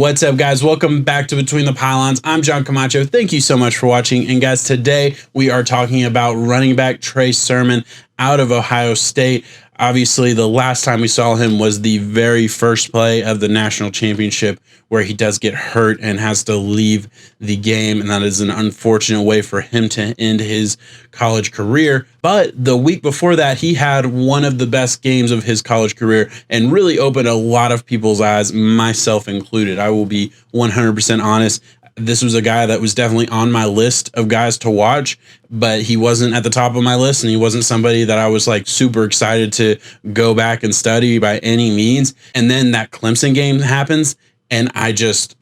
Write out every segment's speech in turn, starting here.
What's up, guys? Welcome back to Between the Pylons. I'm John Camacho. Thank you so much for watching. And guys, today we are talking about running back Trey Sermon out of Ohio State. Obviously, the last time we saw him was the very first play of the national championship, where he does get hurt and has to leave the game. And that is an unfortunate way for him to end his college career. But the week before that, he had one of the best games of his college career and really opened a lot of people's eyes, myself included. I will be 100% honest. This was a guy that was definitely on my list of guys to watch, but he wasn't at the top of my list, and he wasn't somebody that I was like super excited to go back and study by any means. And then that Clemson game happens, and I just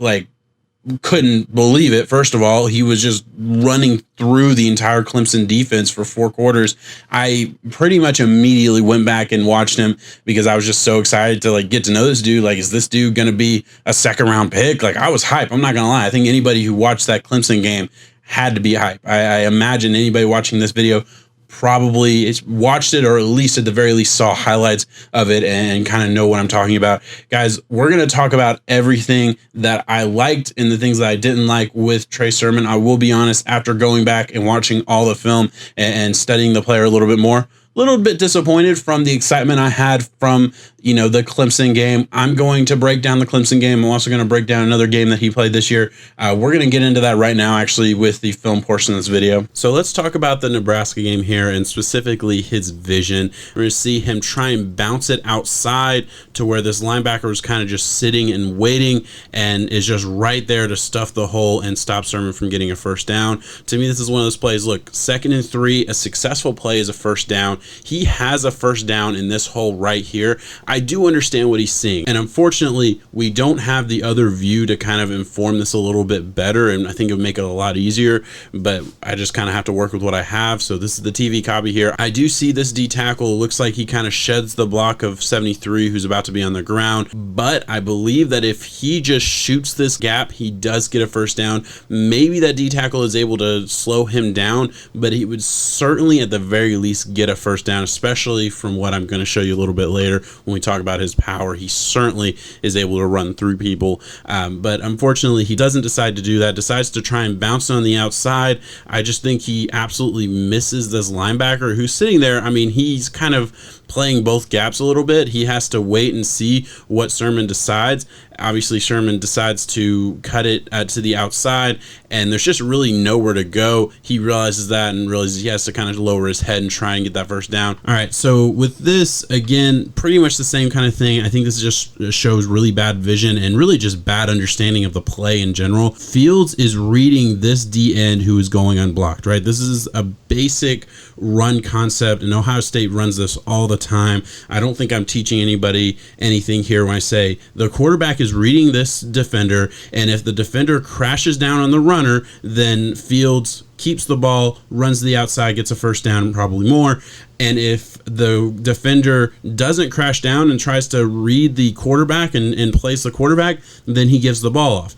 couldn't believe it. First of all, he was just running through the entire Clemson defense for 4 quarters. I pretty much immediately went back and watched him because I was just so excited to get to know this dude. Is this dude going to be a 2nd round pick? I was hype. I'm not going to lie. I think anybody who watched that Clemson game had to be hype. I imagine anybody watching this video probably watched it, or at least at the very least saw highlights of it and kind of know what I'm talking about. Guys, we're going to talk about everything that I liked and the things that I didn't like with Trey Sermon. I will be honest, after going back and watching all the film and studying the player a little bit more, little bit disappointed from the excitement I had from, the Clemson game. I'm going to break down the Clemson game. I'm also going to break down another game that he played this year. We're going to get into that right now, actually, with the film portion of this video. So let's talk about the Nebraska game here, and specifically his vision. We're going to see him try and bounce it outside to where this linebacker was kind of just sitting and waiting, and is just right there to stuff the hole and stop Sermon from getting a first down. To me, this is one of those plays. Look, 2nd and 3, a successful play is a first down. He has a first down in this hole right here. I do understand what he's seeing, and unfortunately we don't have the other view to kind of inform this a little bit better, and I think it would make it a lot easier, but I just kind of have to work with what I have. So this is the TV copy here. I do see this D tackle. It looks like he kind of sheds the block of 73 who's about to be on the ground, but I believe that if he just shoots this gap, he does get a first down. Maybe that D tackle is able to slow him down, but he would certainly at the very least get a first down, especially from what I'm going to show you a little bit later when we talk about his power. He certainly is able to run through people, but unfortunately he doesn't decide to do that, decides to try and bounce on the outside. I just think he absolutely misses this linebacker who's sitting there. I mean, he's kind of playing both gaps a little bit. He has to wait and see what Sermon decides. Obviously, Sermon decides to cut it to the outside, and there's just really nowhere to go. He realizes that and realizes he has to kind of lower his head and try and get that first down. All right, so with this, again, pretty much the same kind of thing. I think this just shows really bad vision and really just bad understanding of the play in general. Fields is reading this D end who is going unblocked, right? This is a basic run concept, and Ohio State runs this all the time. I don't think I'm teaching anybody anything here when I say the quarterback is reading this defender, and if the defender crashes down on the runner, then Fields keeps the ball, runs to the outside, gets a first down, probably more. And if the defender doesn't crash down and tries to read the quarterback and place the quarterback, then he gives the ball off.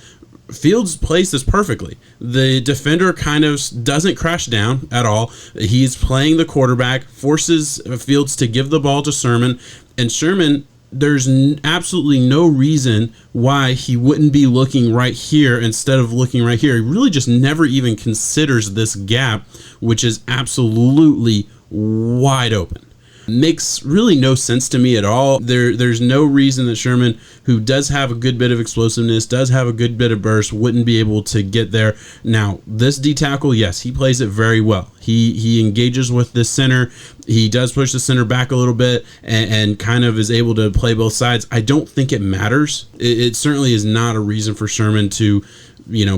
Fields plays this perfectly. The defender kind of doesn't crash down at all. He's playing the quarterback, forces Fields to give the ball to Sermon, and Sermon, there's absolutely no reason why he wouldn't be looking right here instead of looking right here. He really just never even considers this gap, which is absolutely wide open. Makes really no sense to me at all. There's no reason that Sermon, who does have a good bit of explosiveness, does have a good bit of burst, wouldn't be able to get there. Now, this D tackle, yes, he plays it very well. He engages with this center. He does push the center back a little bit and kind of is able to play both sides. I don't think it matters. It certainly is not a reason for Sermon to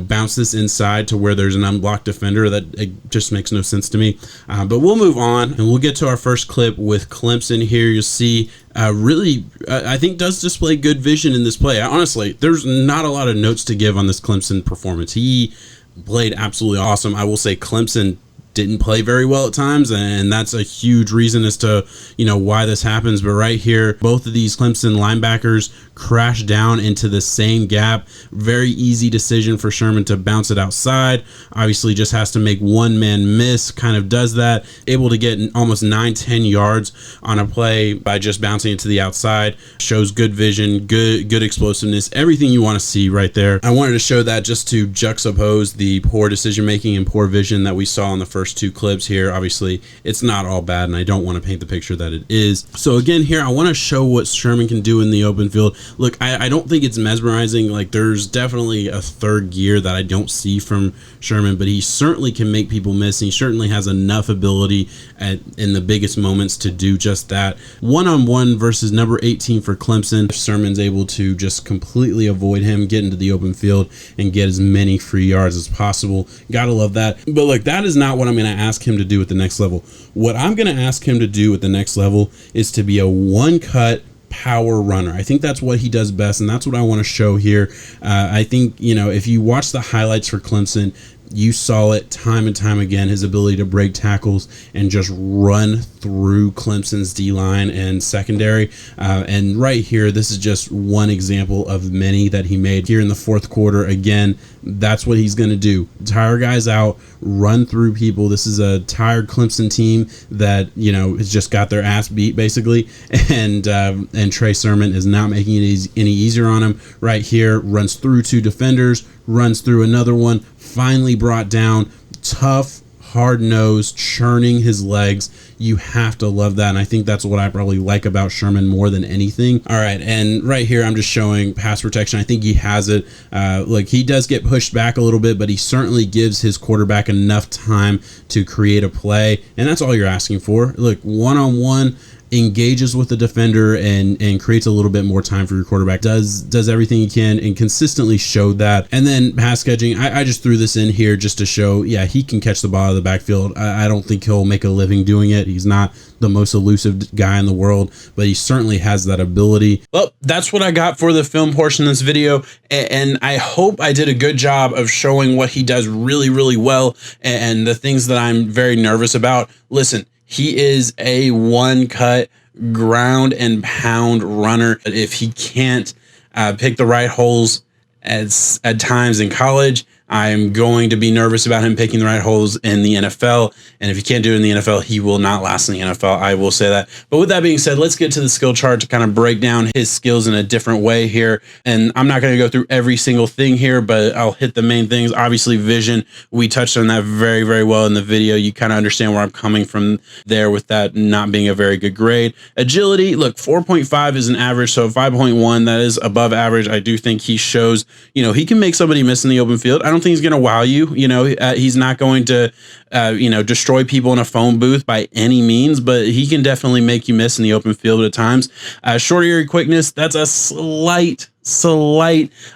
bounce this inside to where there's an unblocked defender. That it just makes no sense to me. But we'll move on and we'll get to our first clip with Clemson here. You'll see really, I think does display good vision in this play. Honestly, there's not a lot of notes to give on this Clemson performance. He played absolutely awesome. I will say Clemson didn't play very well at times, and that's a huge reason as to, you know, why this happens. But right here, both of these Clemson linebackers crash down into the same gap. Very easy decision for Sherman to bounce it outside. Obviously just has to make one man miss, kind of does that, able to get almost 9-10 yards on a play by just bouncing it to the outside. Shows good vision, good explosiveness, everything you want to see right there. I wanted to show that just to juxtapose the poor decision making and poor vision that we saw in the first two clips here. Obviously it's not all bad, and I don't want to paint the picture that it is. So again, here I want to show what Sherman can do in the open field. Look, I don't think it's mesmerizing. Like, there's definitely a third gear that I don't see from Sherman, but he certainly can make people miss. He certainly has enough ability in the biggest moments to do just that. One-on-one versus number 18 for Clemson, Sherman's able to just completely avoid him, get into the open field, and get as many free yards as possible. Gotta love that. But look, that is not what I'm going to ask him to do at the next level. What I'm going to ask him to do at the next level is to be a one-cut power runner. I think that's what he does best, and that's what I want to show here. I think, you know, if you watch the highlights for Clemson, you saw it time and time again, his ability to break tackles and just run through Clemson's D-line and secondary. And right here, this is just one example of many that he made here in the fourth quarter. Again, that's what he's going to do. Tire guys out, run through people. This is a tired Clemson team that, you know, has just got their ass beat basically. And Trey Sermon is not making it any easier on him. Right here, runs through two defenders, runs through another one, finally brought down. Tough, hard-nosed, churning his legs. You have to love that, and I think that's what I probably like about Sherman more than anything. All right, and right here I'm just showing pass protection. I think he has it. Like, he does get pushed back a little bit, but he certainly gives his quarterback enough time to create a play, and that's all you're asking for. Look, one-on-one, engages with the defender and creates a little bit more time for your quarterback. Does everything he can and consistently showed that. And then pass catching, I just threw this in here just to show, yeah, he can catch the ball out of the backfield. I don't think he'll make a living doing it. He's not the most elusive guy in the world, but he certainly has that ability. Well, that's what I got for the film portion of this video, and I hope I did a good job of showing what he does really, really well and the things that I'm very nervous about. Listen, he is a one-cut ground and pound runner. If he can't pick the right holes at times in college, I'm going to be nervous about him picking the right holes in the NFL. And if he can't do it in the NFL, he will not last in the NFL. I will say that. But with that being said, let's get to the skill chart to kind of break down his skills in a different way here. And I'm not going to go through every single thing here, but I'll hit the main things. Obviously, vision. We touched on that very, very well in the video. You kind of understand where I'm coming from there with that not being a very good grade. Agility, look, 4.5 is an average, so 5.1, that is above average. I do think he shows, you know, he can make somebody miss in the open field. I don't think he's going to wow you. You know, he's not going to, you know, destroy people in a phone booth by any means, but he can definitely make you miss in the open field at times. Short area quickness, that's a slight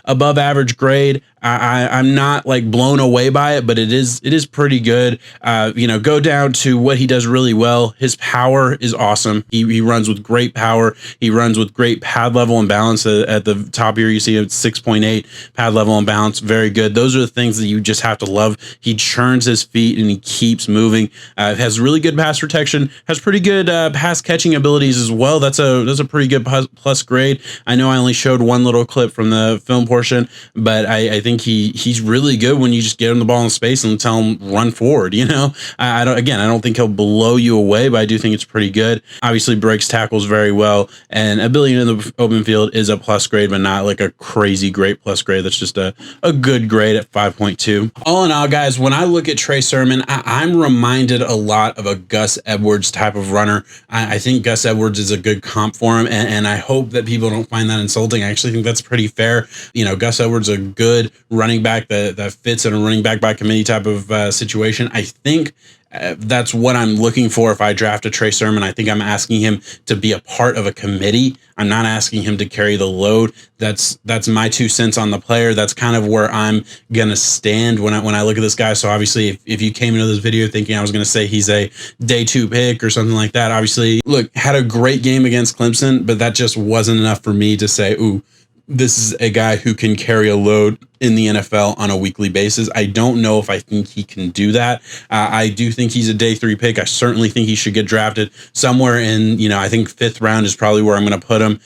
above average grade. I'm not like blown away by it, but it is pretty good. You know, go down to what he does really well. His power is awesome. He runs with great power. He runs with great pad level and balance. At the top here, you see it's 6.8 pad level and balance. Very good. Those are the things that you just have to love. He churns his feet and he keeps moving. Has really good pass protection. Has pretty good pass catching abilities as well. That's a pretty good plus grade. I know I only showed one little clip from the film portion, but I think he's really good when you just get him the ball in space and tell him run forward. You know, I don't think he'll blow you away, but I do think it's pretty good. Obviously breaks tackles very well, and ability in the open field is a plus grade, but not like a crazy great plus grade. That's just a good grade at 5.2. All in all, guys, when I look at Trey Sermon, I'm reminded a lot of a Gus Edwards type of runner. I think Gus Edwards is a good comp for him, and I hope that people don't find that insulting. I actually think that's pretty fair. You know, Gus Edwards is a good running back that fits in a running back by committee type of situation. I think that's what I'm looking for if I draft a Trey Sermon. I think I'm asking him to be a part of a committee. I'm not asking him to carry the load. That's my 2 cents on the player. That's kind of where I'm gonna stand when I look at this guy. So obviously, if you came into this video thinking I was gonna say he's a day 2 pick or something like that, obviously, look, had a great game against Clemson, but that just wasn't enough for me to say, ooh, this is a guy who can carry a load in the NFL on a weekly basis. I don't know if I think he can do that. I do think he's a day 3 pick. I certainly think he should get drafted somewhere in, I think 5th round is probably where I'm going to put him,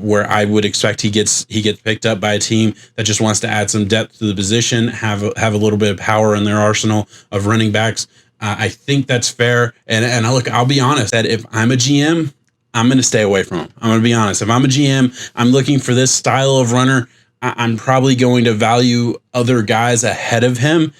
where I would expect he gets picked up by a team that just wants to add some depth to the position, have a little bit of power in their arsenal of running backs. I think that's fair. And I'll be honest that if I'm a GM, I'm going to stay away from him. I'm going to be honest. If I'm a GM, I'm looking for this style of runner. I'm probably going to value other guys ahead of him,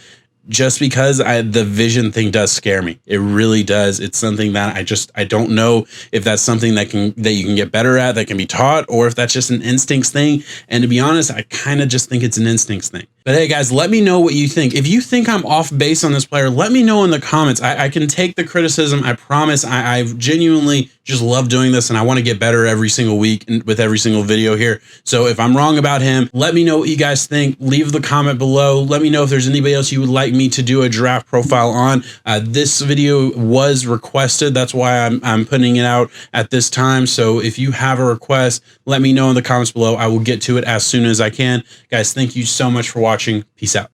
just because the vision thing does scare me. It really does. It's something that I don't know if that's something that you can get better at, that can be taught, or if that's just an instincts thing. And to be honest, I kind of just think it's an instincts thing. But hey guys, let me know what you think. If you think I'm off base on this player, let me know in the comments. I can take the criticism. I promise. I genuinely just love doing this, and I want to get better every single week with every single video here. So if I'm wrong about him, let me know what you guys think. Leave the comment below. Let me know if there's anybody else you would like me to do a draft profile on. This video was requested. That's why I'm putting it out at this time. So if you have a request, let me know in the comments below. I will get to it as soon as I can. Guys, thank you so much for watching. Peace out.